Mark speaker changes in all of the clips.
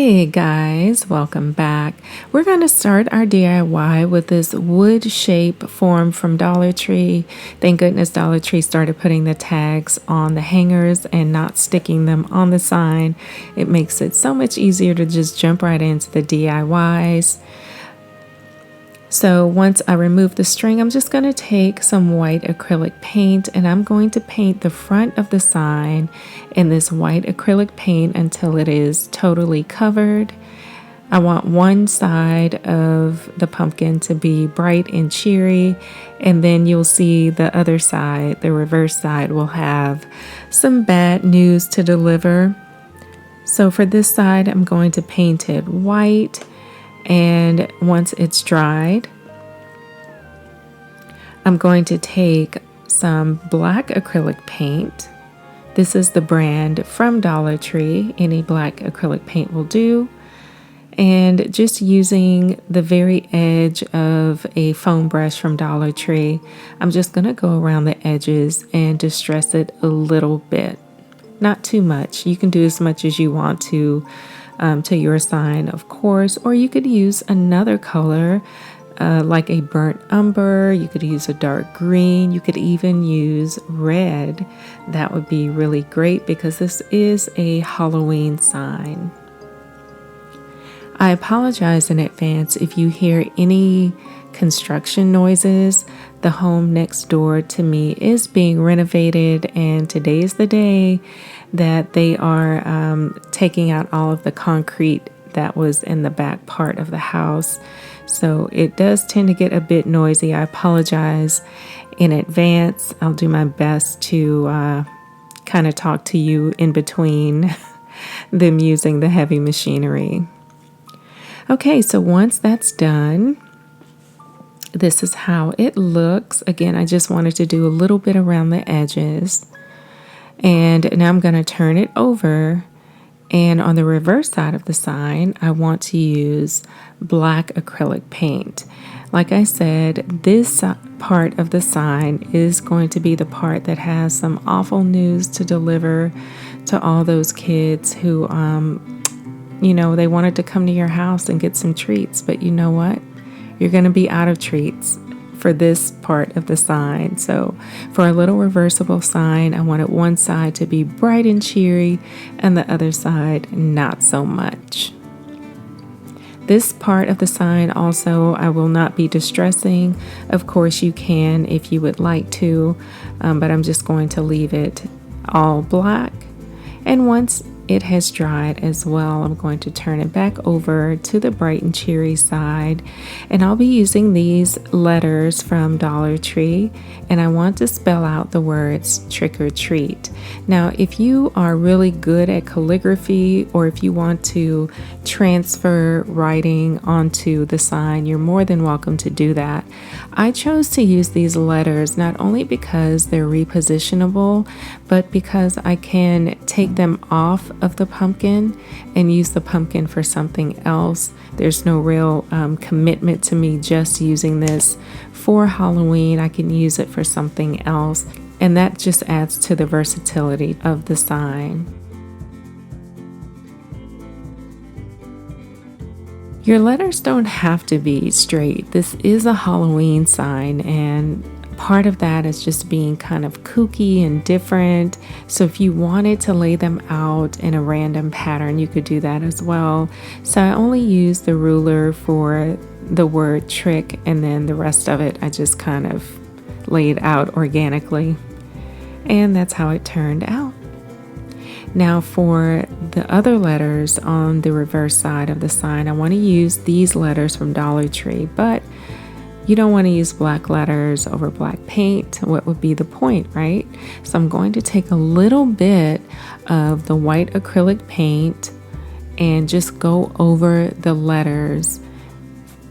Speaker 1: Hey guys, welcome back. We're going to start our DIY with this wood shape form from Dollar Tree. Thank goodness Dollar Tree started putting the tags on the hangers and not sticking them on the sign. It makes it so much easier to just jump right into the DIYs. So once I remove the string, I'm just going to take some white acrylic paint and I'm going to paint the front of the sign in this white acrylic paint until it is totally covered. I want one side of the pumpkin to be bright and cheery, and then you'll see the other side, the reverse side, will have some bad news to deliver. So for this side, I'm going to paint it white. And once it's dried, I'm going to take some black acrylic paint. This is the brand from Dollar Tree. Any black acrylic paint will do. And just using the very edge of a foam brush from Dollar Tree, I'm just going to go around the edges and distress it a little bit. Not too much. You can do as much as you want to your sign, of course, or you could use another color like a burnt umber. You could use a dark green. You could even use red. That would be really great because this is a Halloween sign. I apologize in advance if you hear any construction noises. The home next door to me is being renovated, and today is the day that they are taking out all of the concrete that was in the back part of the house. So it does tend to get a bit noisy. I apologize in advance. I'll do my best to kind of talk to you in between them using the heavy machinery. Okay, so once that's done, this is how it looks. Again, I just wanted to do a little bit around the edges. And now I'm going to turn it over. And on the reverse side of the sign, I want to use black acrylic paint. Like I said, this part of the sign is going to be the part that has some awful news to deliver to all those kids who, they wanted to come to your house and get some treats. But you know what? You're going to be out of treats for this part of the sign. So for a little reversible sign, I wanted one side to be bright and cheery and the other side not so much. This part of the sign also I will not be distressing. Of course you can if you would like to, but I'm just going to leave it all black. And once it has dried as well, I'm going to turn it back over to the bright and cheery side, and I'll be using these letters from Dollar Tree, and I want to spell out the words trick or treat. Now, if you are really good at calligraphy, or if you want to transfer writing onto the sign, you're more than welcome to do that. I chose to use these letters not only because they're repositionable, but because I can take them off of the pumpkin and use the pumpkin for something else. There's no real commitment to me just using this for Halloween. I can use it for something else, and that just adds to the versatility of the sign. Your letters don't have to be straight. This is a Halloween sign, and part of that is just being kind of kooky and different. So if you wanted to lay them out in a random pattern, you could do that as well. So I only used the ruler for the word trick, and then the rest of it I just kind of laid out organically. And that's how it turned out. Now for the other letters on the reverse side of the sign, I want to use these letters from Dollar Tree, but you don't want to use black letters over black paint. What would be the point, right? So I'm going to take a little bit of the white acrylic paint and just go over the letters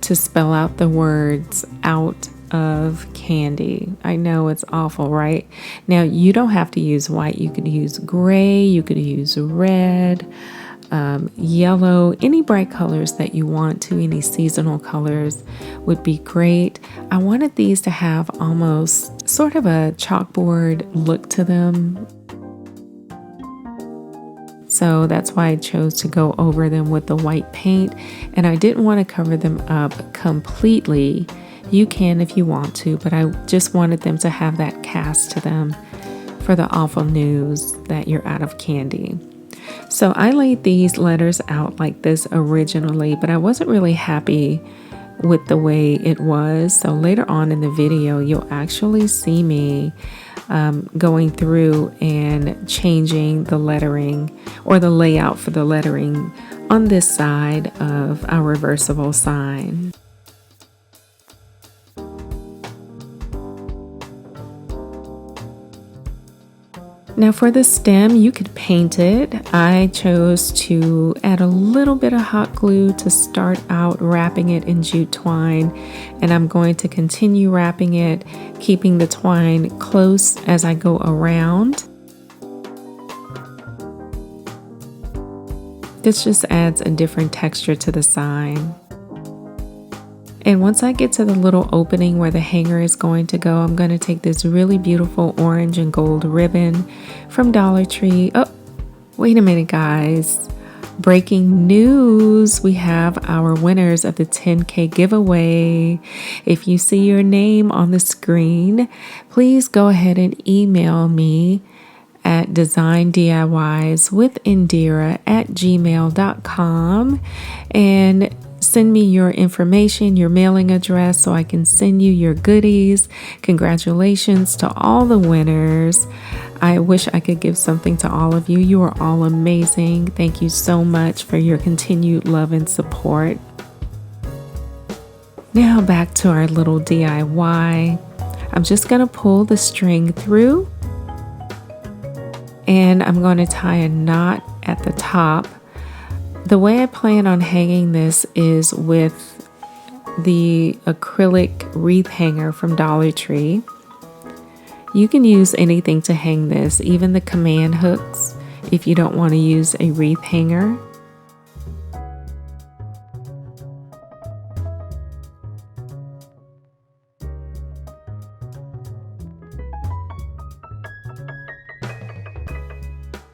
Speaker 1: to spell out the words out of candy. I know it's awful, right? Now you don't have to use white. You could use gray, you could use red, yellow, any bright colors that you want to. Any seasonal colors would be great. I wanted these to have almost sort of a chalkboard look to them. So that's why I chose to go over them with the white paint, and I didn't want to cover them up completely. You can if you want to, but I just wanted them to have that cast to them for the awful news that you're out of candy. So I laid these letters out like this originally, but I wasn't really happy with the way it was. So later on in the video, you'll actually see me going through and changing the lettering or the layout for the lettering on this side of our reversible sign. Now for the stem, you could paint it. I chose to add a little bit of hot glue to start out wrapping it in jute twine, and I'm going to continue wrapping it, keeping the twine close as I go around. This just adds a different texture to the sign. And once I get to the little opening where the hanger is going to go, I'm going to take this really beautiful orange and gold ribbon from Dollar Tree. Oh, wait a minute, guys. Breaking news. We have our winners of the 10K giveaway. If you see your name on the screen, please go ahead and email me at designdiyswithindira@gmail.com and send me your information, your mailing address, so I can send you your goodies. Congratulations to all the winners. I wish I could give something to all of you. You are all amazing. Thank you so much for your continued love and support. Now back to our little DIY. I'm just going to pull the string through, and I'm going to tie a knot at the top. The way I plan on hanging this is with the acrylic wreath hanger from Dollar Tree. You can use anything to hang this, even the command hooks, if you don't want to use a wreath hanger.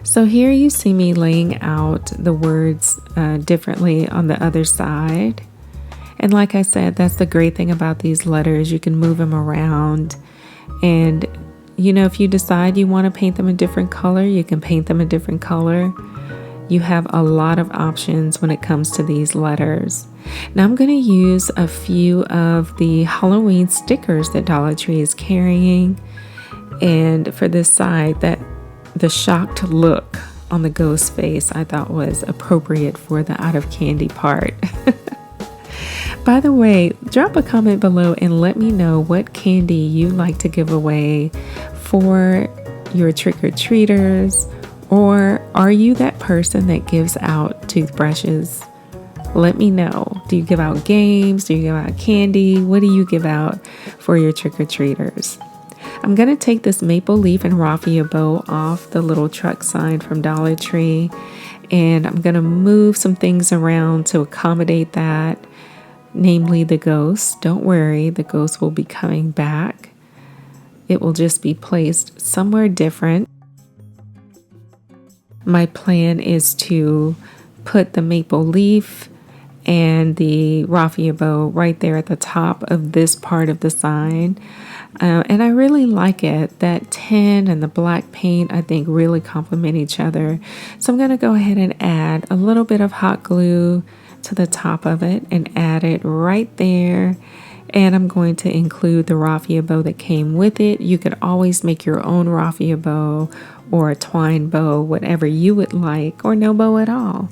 Speaker 1: So here you see me laying out the words differently on the other side. And like I said, that's the great thing about these letters. You can move them around. And, you know, if you decide you want to paint them a different color, you can paint them a different color. You have a lot of options when it comes to these letters. Now I'm going to use a few of the Halloween stickers that Dollar Tree is carrying. And for this side, the shocked look on the ghost face I thought was appropriate for the out of candy part. By the way, drop a comment below and let me know what candy you like to give away for your trick-or-treaters, or are you that person that gives out toothbrushes? Let me know. Do you give out games? Do you give out candy? What do you give out for your trick-or-treaters? I'm going to take this maple leaf and raffia bow off the little truck sign from Dollar Tree, and I'm going to move some things around to accommodate that, namely the ghost. Don't worry, the ghost will be coming back. It will just be placed somewhere different. My plan is to put the maple leaf and the raffia bow right there at the top of this part of the sign. And I really like it. That tin and the black paint, I think, really complement each other. So I'm going to go ahead and add a little bit of hot glue to the top of it and add it right there. And I'm going to include the raffia bow that came with it. You could always make your own raffia bow or a twine bow, whatever you would like, or no bow at all.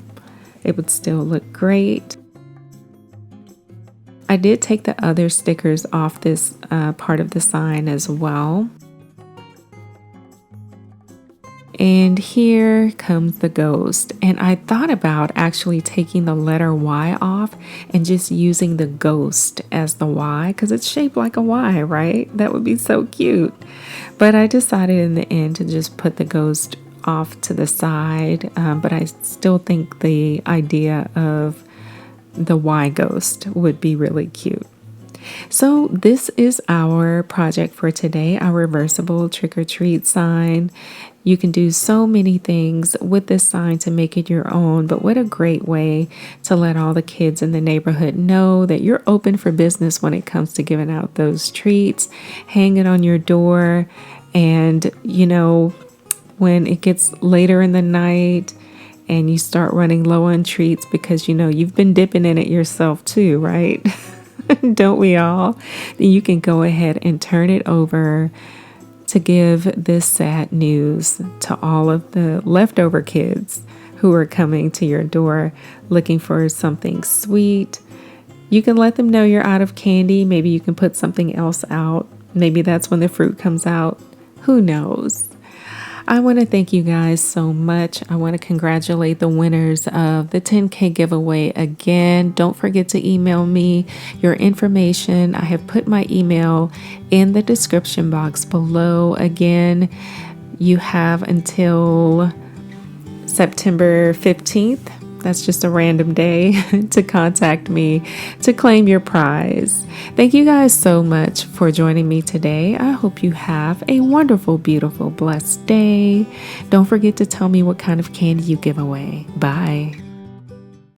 Speaker 1: It would still look great. I did take the other stickers off this part of the sign as well. And here comes the ghost. And I thought about actually taking the letter Y off and just using the ghost as the Y, because it's shaped like a Y, right? That would be so cute. But I decided in the end to just put the ghost off to the side. But I still think the idea of the Y ghost would be really cute. So this is our project for today, our reversible trick or treat sign. You can do so many things with this sign to make it your own, but what a great way to let all the kids in the neighborhood know that you're open for business when it comes to giving out those treats. Hang it on your door, and when it gets later in the night and you start running low on treats because you've been dipping in it yourself too, right? Don't we all? Then you can go ahead and turn it over to give this sad news to all of the leftover kids who are coming to your door looking for something sweet. You can let them know you're out of candy. Maybe you can put something else out. Maybe that's when the fruit comes out. Who knows? I want to thank you guys so much. I want to congratulate the winners of the 10K giveaway again. Don't forget to email me your information. I have put my email in the description box below. Again, you have until September 15th. That's just a random day to contact me to claim your prize. Thank you guys so much for joining me today. I hope you have a wonderful, beautiful, blessed day. Don't forget to tell me what kind of candy you give away. Bye.